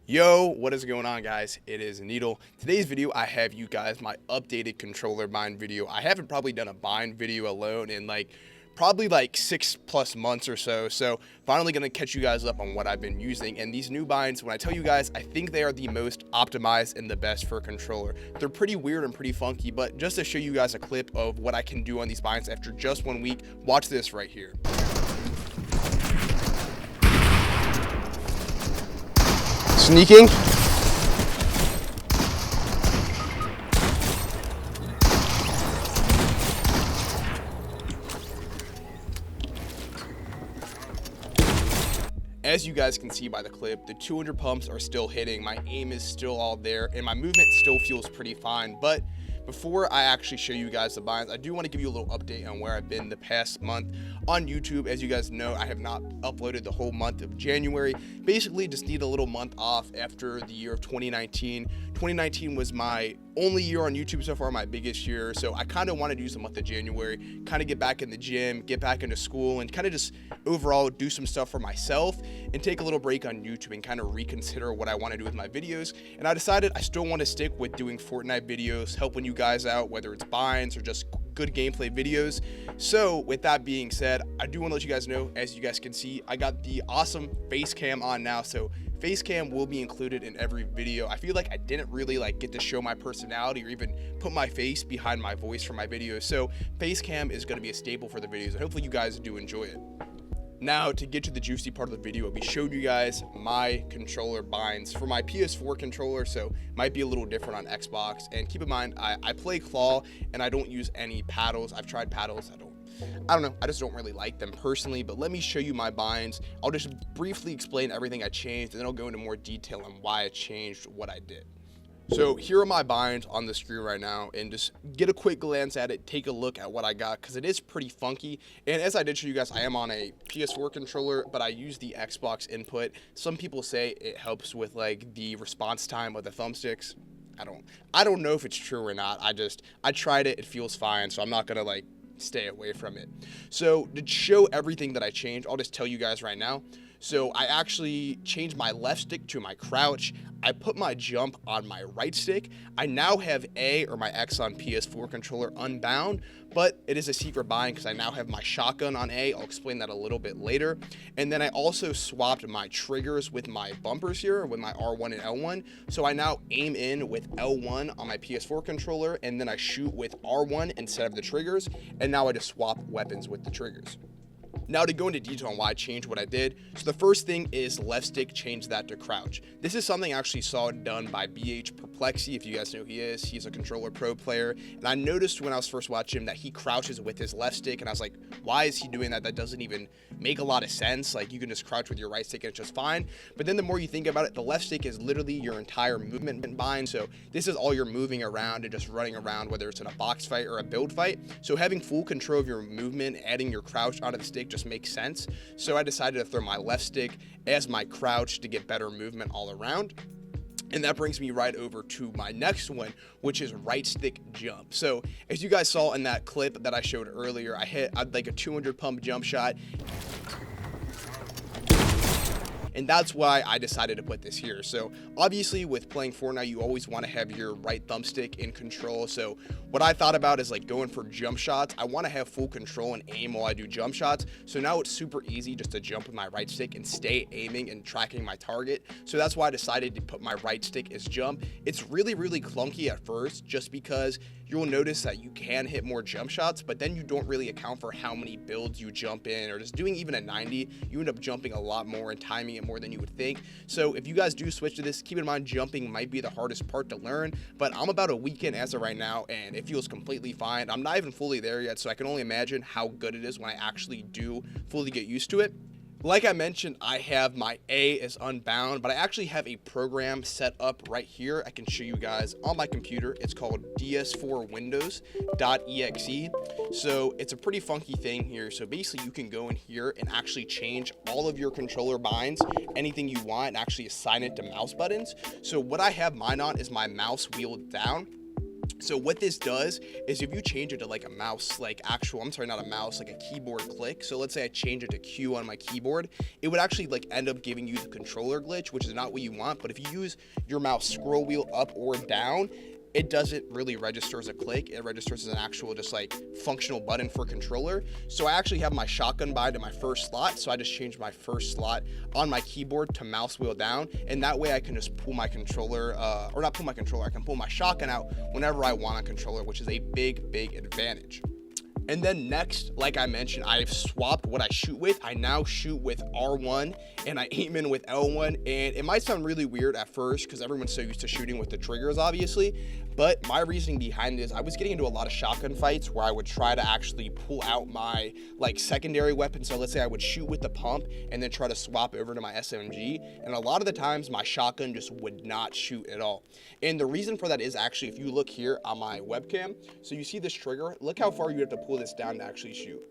Yo, what is going on, guys? It is Needle. Today's video, I have you guys my updated controller bind video. I haven't probably done a bind video alone in probably 6+ months or so. So finally gonna catch you guys up on what I've been using. And these new binds, when I tell you guys, I think they are the most optimized and the best for a controller. They're pretty weird and pretty funky, but just to show you guys a clip of what I can do on these binds after just 1 week, watch this right here. Sneaking. As you guys can see by the clip, the 200 pumps are still hitting, my aim is still all there, and my movement still feels pretty fine. But before I actually show you guys the binds, I do want to give you a little update on where I've been the past month on YouTube. As you guys know, I have not uploaded the whole month of January. Basically, just need a little month off after the year of 2019. 2019 was my only year on YouTube so far, my biggest year. So I kind of want to use the month of January, kind of get back in the gym, get back into school, and kind of just overall do some stuff for myself and take a little break on YouTube and kind of reconsider what I want to do with my videos. And I decided I still want to stick with doing Fortnite videos, helping you guys out, whether it's binds or just good gameplay videos. So with that being said, I do want to let you guys know, as you guys can see, I got the awesome face cam on now. So face cam will be included in every video. I feel like I didn't really get to show my personality or even put my face behind my voice for my videos. So face cam is going to be a staple for the videos, and hopefully you guys do enjoy it. Now, to get to the juicy part of the video, we showed you guys my controller binds for my PS4 controller, so it might be a little different on Xbox. And keep in mind, I play claw and I don't use any paddles. I've tried paddles. I don't know, I just don't really like them personally. But let me show you my binds. I'll just briefly explain everything I changed, and then I'll go into more detail on why I changed what I did. So here are my binds on the screen right now, and just get a quick glance at it, take a look at what I got, because it is pretty funky. And as I did show you guys, I am on a PS4 controller, but I use the Xbox input. Some people say it helps with the response time of the thumbsticks. I don't know if it's true or not. I tried it, it feels fine, so I'm not gonna stay away from it. So to show everything that I changed, I'll just tell you guys right now. So I actually changed my left stick to my crouch. I put my jump on my right stick. I now have A, or my X on PS4 controller, unbound, but it is a secret bind because I now have my shotgun on A. I'll explain that a little bit later. And then I also swapped my triggers with my bumpers here, with my R1 and L1. So I now aim in with L1 on my PS4 controller, and then I shoot with R1 instead of the triggers. And now I just swap weapons with the triggers. Now to go into detail on why I changed what I did. So the first thing is left stick, change that to crouch. This is something I actually saw done by BH Perplexy. If you guys know who he is, he's a controller pro player. And I noticed when I was first watching him that he crouches with his left stick. And I was like, why is he doing that? That doesn't even make a lot of sense. You can just crouch with your right stick and it's just fine. But then the more you think about it, the left stick is literally your entire movement bind. So this is all you're moving around and just running around, whether it's in a box fight or a build fight. So having full control of your movement, adding your crouch onto the stick just makes sense. So I decided to throw my left stick as my crouch to get better movement all around. And that brings me right over to my next one, which is right stick jump. So as you guys saw in that clip that I showed earlier, I had a 200 pump jump shot. And that's why I decided to put this here. So obviously with playing Fortnite, you always want to have your right thumbstick in control. So what I thought about is going for jump shots. I want to have full control and aim while I do jump shots. So now it's super easy just to jump with my right stick and stay aiming and tracking my target. So that's why I decided to put my right stick as jump. It's really, really clunky at first, just because you'll notice that you can hit more jump shots, but then you don't really account for how many builds you jump in, or just doing even a 90, you end up jumping a lot more and timing it more than you would think. So if you guys do switch to this, keep in mind jumping might be the hardest part to learn, but I'm about a week in as of right now and it feels completely fine. I'm not even fully there yet, so I can only imagine how good it is when I actually do fully get used to it. Like I mentioned, I have my A is unbound, but I actually have a program set up right here. I can show you guys on my computer. It's called ds4windows.exe. So it's a pretty funky thing here. So basically you can go in here and actually change all of your controller binds, anything you want, and actually assign it to mouse buttons. So what I have mine on is my mouse wheel down. So what this does is if you change it to like a mouse, like actual, I'm sorry, not a mouse, like a keyboard click. So let's say I change it to Q on my keyboard, it would actually like end up giving you the controller glitch, which is not what you want. But if you use your mouse scroll wheel up or down, it doesn't really register as a click. It registers as an actual just like functional button for controller. So I actually have my shotgun bind in my first slot. So I just changed my first slot on my keyboard to mouse wheel down. And that way I can just pull my controller, or not pull my controller, I can pull my shotgun out whenever I want on controller, which is a big, big advantage. And then next, like I mentioned, I've swapped what I shoot with. I now shoot with R1 and I aim in with L1. And it might sound really weird at first because everyone's so used to shooting with the triggers, obviously. But my reasoning behind it is I was getting into a lot of shotgun fights where I would try to actually pull out my like secondary weapon. So let's say I would shoot with the pump and then try to swap over to my SMG. And a lot of the times my shotgun just would not shoot at all. And the reason for that is actually, if you look here on my webcam, so you see this trigger, look how far you have to pull this down to actually shoot.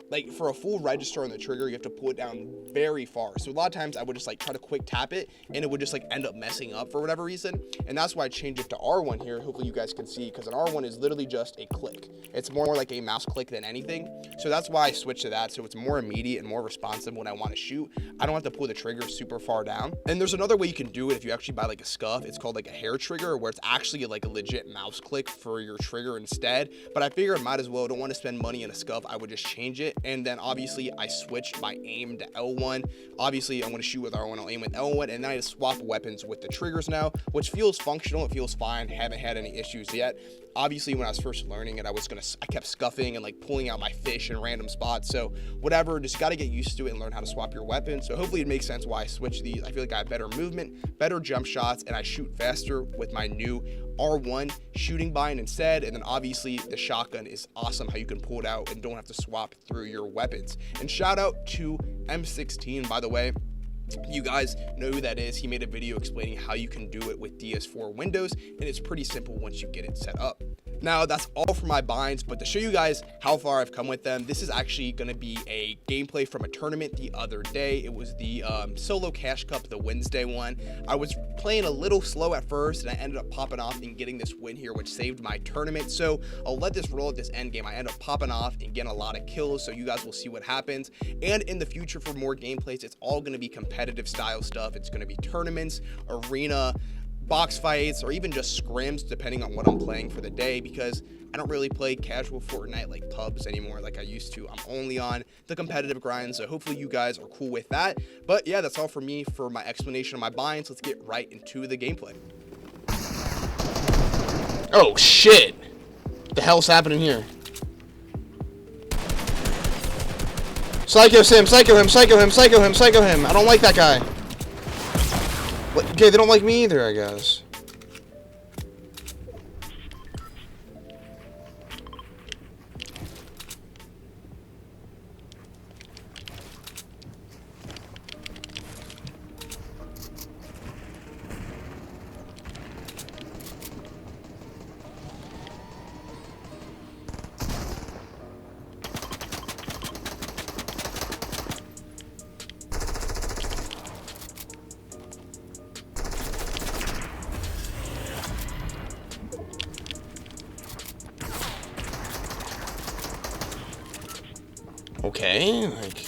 Like for a full register on the trigger, you have to pull it down very far. So a lot of times I would just like try to quick tap it and it would just like end up messing up for whatever reason. And that's why I changed it to R1 here. Hopefully you guys can see, because an R1 is literally just a click. It's more like a mouse click than anything. So that's why I switched to that. So it's more immediate and more responsive when I want to shoot. I don't have to pull the trigger super far down. And there's another way you can do it if you actually buy like a scuff. It's called like a hair trigger, where it's actually like a legit mouse click for your trigger instead. But I figured I might as well, don't want to spend money on a scuff. I would just change it. And then obviously I switched my aim to L1. Obviously I'm going to shoot with R1, I'll aim with L1, and then I just swap weapons with the triggers now, which feels functional. It feels fine. Haven't had any issues yet. Obviously when I was first learning it, I kept scuffing and like pulling out my fish in random spots. So whatever, just got to get used to it and learn how to swap your weapon. So hopefully it makes sense why I switched these. I feel like I have better movement, better jump shots, and I shoot faster with my new R1 shooting bind instead. And then obviously the shotgun is awesome, how you can pull it out and don't have to swap through your weapons. And shout out to M16, by the way. You guys know who that is. He made a video explaining how you can do it with PS4 Windows, and it's pretty simple once you get it set up. Now, that's all for my binds, but to show you guys how far I've come with them, this is actually going to be a gameplay from a tournament the other day. It was the Solo Cash Cup, the Wednesday one. I was playing a little slow at first, and I ended up popping off and getting this win here, which saved my tournament. So I'll let this roll at this end game. I end up popping off and getting a lot of kills, so you guys will see what happens. And in the future for more gameplays, it's all going to be competitive style stuff. It's going to be tournaments, arena, box fights, or even just scrims, depending on what I'm playing for the day, because I don't really play casual Fortnite like pubs anymore like I used to. I'm only on the competitive grind, so hopefully you guys are cool with that. But yeah, that's all for me for my explanation of my binds. Let's get right into the gameplay. Oh shit! What the hell's happening here? Psycho Sim, psycho him, psycho him, psycho him, psycho him. I don't like that guy. Okay, they don't like me either, I guess. Okay, like...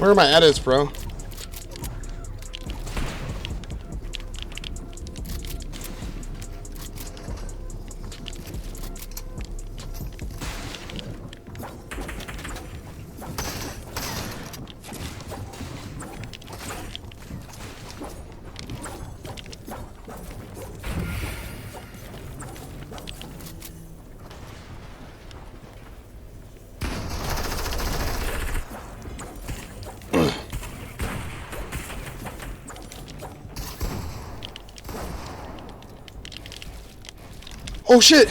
Where are my edits, bro? Oh shit!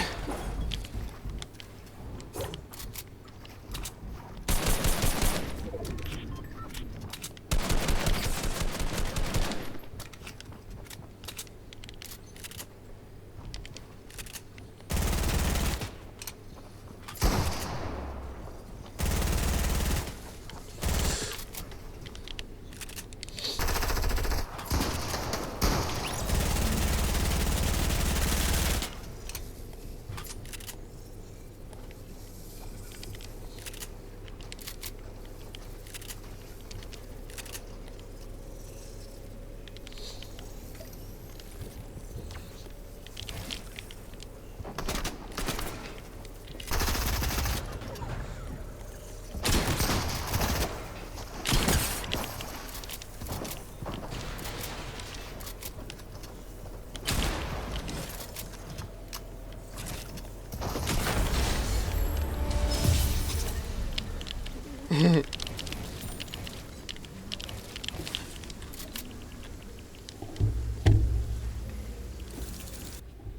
Mm-hmm.